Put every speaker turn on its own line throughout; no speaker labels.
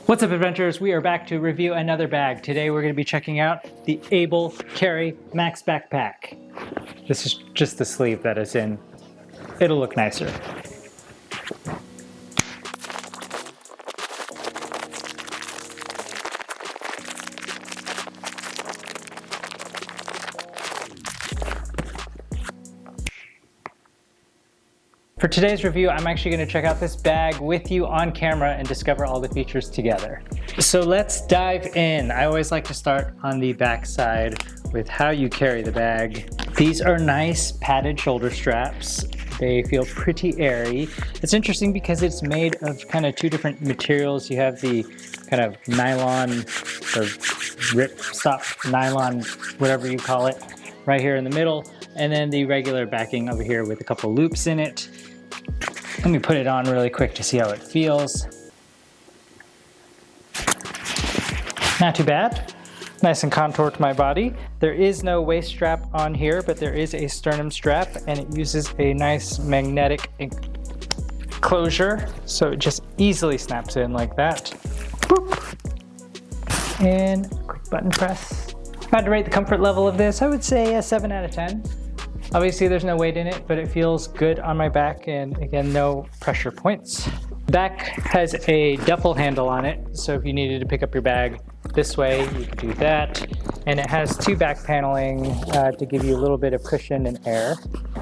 What's up, adventurers? We are back to review another bag. Today we're going to be checking out the Able Carry Max Backpack. This is just the sleeve that it's in. It'll look nicer. For today's review, I'm actually going to check out this bag with you on camera and discover all the features together. So let's dive in. I always like to start on the back side with how you carry the bag. These are nice padded shoulder straps. They feel pretty airy. It's interesting because it's made of kind of two different materials. You have the kind of nylon or ripstop nylon, whatever you call it, right here in the middle, and then the regular backing over here with a couple loops in it. Let me put it on really quick to see how it feels. Not too bad. Nice and contoured to my body. There is no waist strap on here, but there is a sternum strap, and it uses a nice magnetic closure, so it just easily snaps in like that. Boop. And quick button press. If I had to rate the comfort level of this, I would say a 7 out of 10. Obviously there's no weight in it, but it feels good on my back, and again, no pressure points. The back has a duffel handle on it, so if you needed to pick up your bag this way, you could do that. And it has two back paneling to give you a little bit of cushion and air.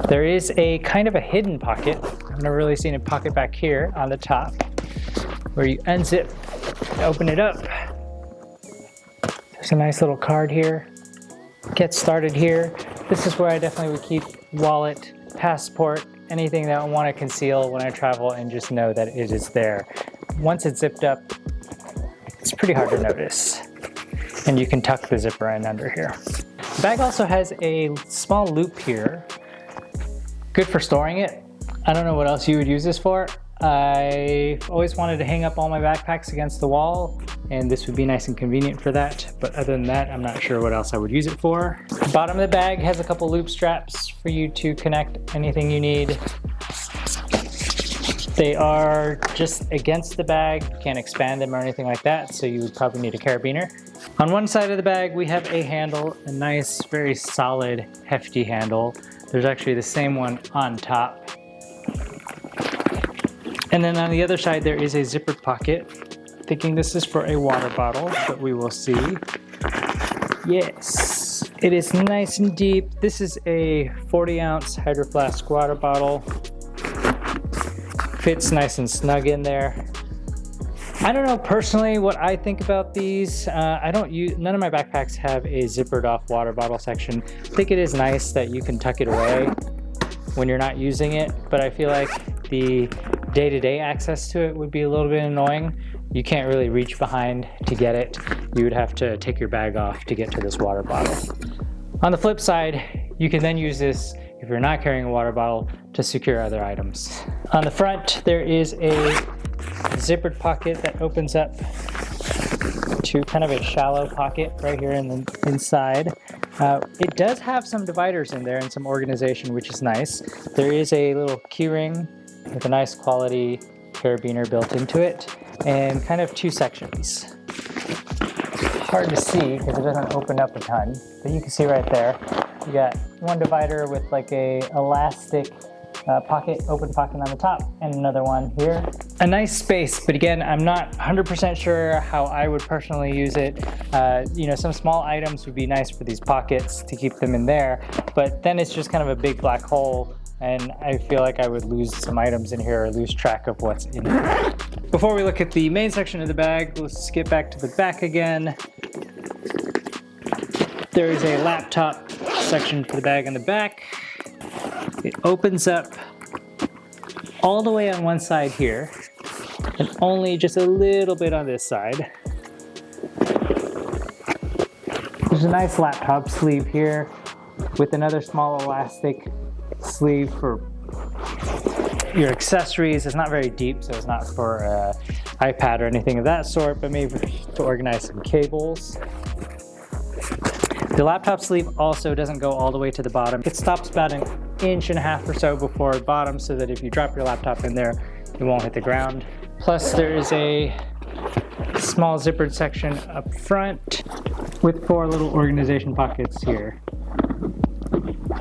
There is a kind of a hidden pocket. I've never really seen a pocket back here on the top, where you unzip, open it up. There's a nice little card here. Get started here. This is where I definitely would keep wallet, passport, anything that I want to conceal when I travel, and just know that it is there. Once it's zipped up, it's pretty hard to notice. And you can tuck the zipper in under here. The bag also has a small loop here. Good for storing it. I don't know what else you would use this for. I always wanted to hang up all my backpacks against the wall, and this would be nice and convenient for that. But other than that, I'm not sure what else I would use it for. The bottom of the bag has a couple loop straps for you to connect anything you need. They are just against the bag. You can't expand them or anything like that, so you would probably need a carabiner. On one side of the bag, we have a handle, a nice, very solid, hefty handle. There's actually the same one on top. And then on the other side, there is a zippered pocket. Thinking this is for a water bottle, but we will see. Yes, it is nice and deep. This is a 40-ounce Hydro Flask water bottle. Fits nice and snug in there. I don't know personally what I think about these. None of my backpacks have a zippered off water bottle section. I think it is nice that you can tuck it away when you're not using it, but I feel like the day-to-day access to it would be a little bit annoying. You can't really reach behind to get it. You would have to take your bag off to get to this water bottle. On the flip side, you can then use this, if you're not carrying a water bottle, to secure other items. On the front, there is a zippered pocket that opens up to kind of a shallow pocket right here in the inside. It does have some dividers in there and some organization, which is nice. There is a little key ring with a nice quality carabiner built into it, and kind of two sections. Hard to see because it doesn't open up a ton, but you can see right there. You got one divider with like a elastic open pocket on the top, and another one here. A nice space, but again, I'm not 100% sure how I would personally use it. Some small items would be nice for these pockets to keep them in there, but then it's just kind of a big black hole, and I feel like I would lose some items in here or lose track of what's in here. Before we look at the main section of the bag, let's get back to the back again. There is a laptop section for the bag on the back. It opens up all the way on one side here, and only just a little bit on this side. There's a nice laptop sleeve here with another small elastic sleeve for your accessories. It's not very deep, so it's not for iPad or anything of that sort, but maybe to organize some cables. The laptop sleeve also doesn't go all the way to the bottom. It stops about 1.5 inches or so before the bottom, so that if you drop your laptop in there, it won't hit the ground. Plus there is a Small zippered section up front with 4 little organization pockets here.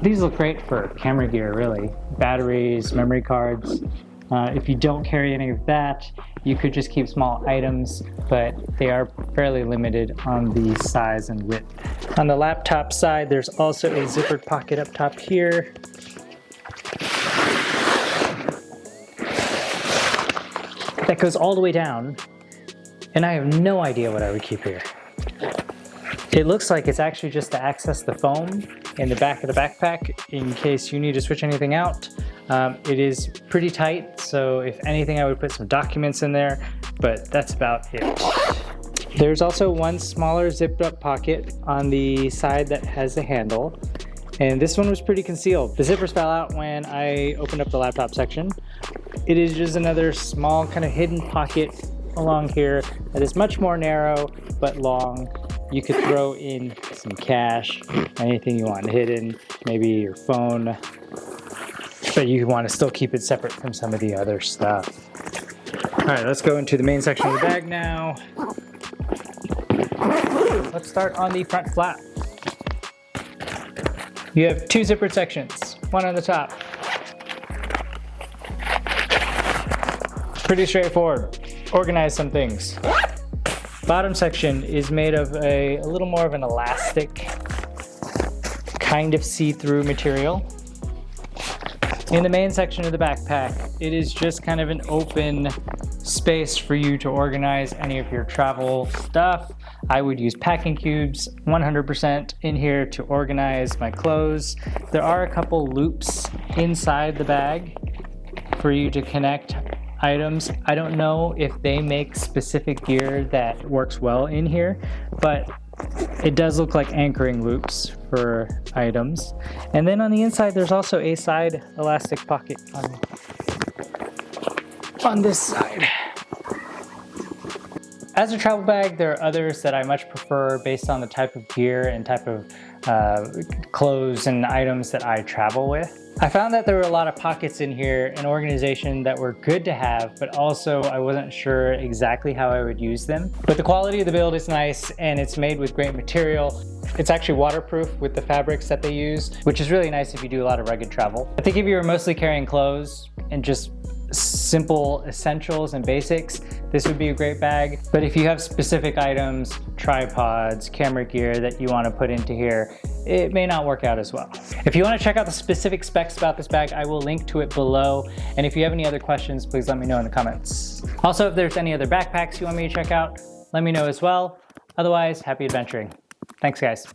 These look great for camera gear, really. Batteries, memory cards. If you don't carry any of that, you could just keep small items, but they are fairly limited on the size and width. On the laptop side, there's also a zippered pocket up top here. That goes all the way down, and I have no idea what I would keep here. It looks like it's actually just to access the phone in the back of the backpack in case you need to switch anything out. It is pretty tight, so if anything I would put some documents in there, but that's about it. There's also one smaller zipped up pocket on the side that has a handle, and this one was pretty concealed. The zippers fell out when I opened up the laptop section. It is just another small kind of hidden pocket along here that is much more narrow but long. You could throw in some cash, anything you want hidden, maybe your phone, but you want to still keep it separate from some of the other stuff. All right, let's go into the main section of the bag now. Let's start on the front flap. You have 2 zippered sections, one on the top. Pretty straightforward. Organize some things. Bottom section is made of a little more of an elastic, kind of see-through material. In the main section of the backpack, it is just kind of an open space for you to organize any of your travel stuff. I would use packing cubes 100% in here to organize my clothes. There are a couple loops inside the bag for you to connect items. I don't know if they make specific gear that works well in here, but it does look like anchoring loops for items. And then on the inside, there's also a side elastic pocket on this side. As a travel bag, there are others that I much prefer based on the type of gear and type of clothes and items that I travel with. I found that there were a lot of pockets in here, an organization that were good to have, but also I wasn't sure exactly how I would use them. But the quality of the build is nice, and it's made with great material. It's actually waterproof with the fabrics that they use, which is really nice if you do a lot of rugged travel. I think if you're mostly carrying clothes and just simple essentials and basics, this would be a great bag. But if you have specific items, tripods, camera gear that you want to put into here, it may not work out as well. If you want to check out the specific specs about this bag, I will link to it below. And if you have any other questions, please let me know in the comments. Also, if there's any other backpacks you want me to check out, let me know as well. Otherwise, happy adventuring. Thanks, guys.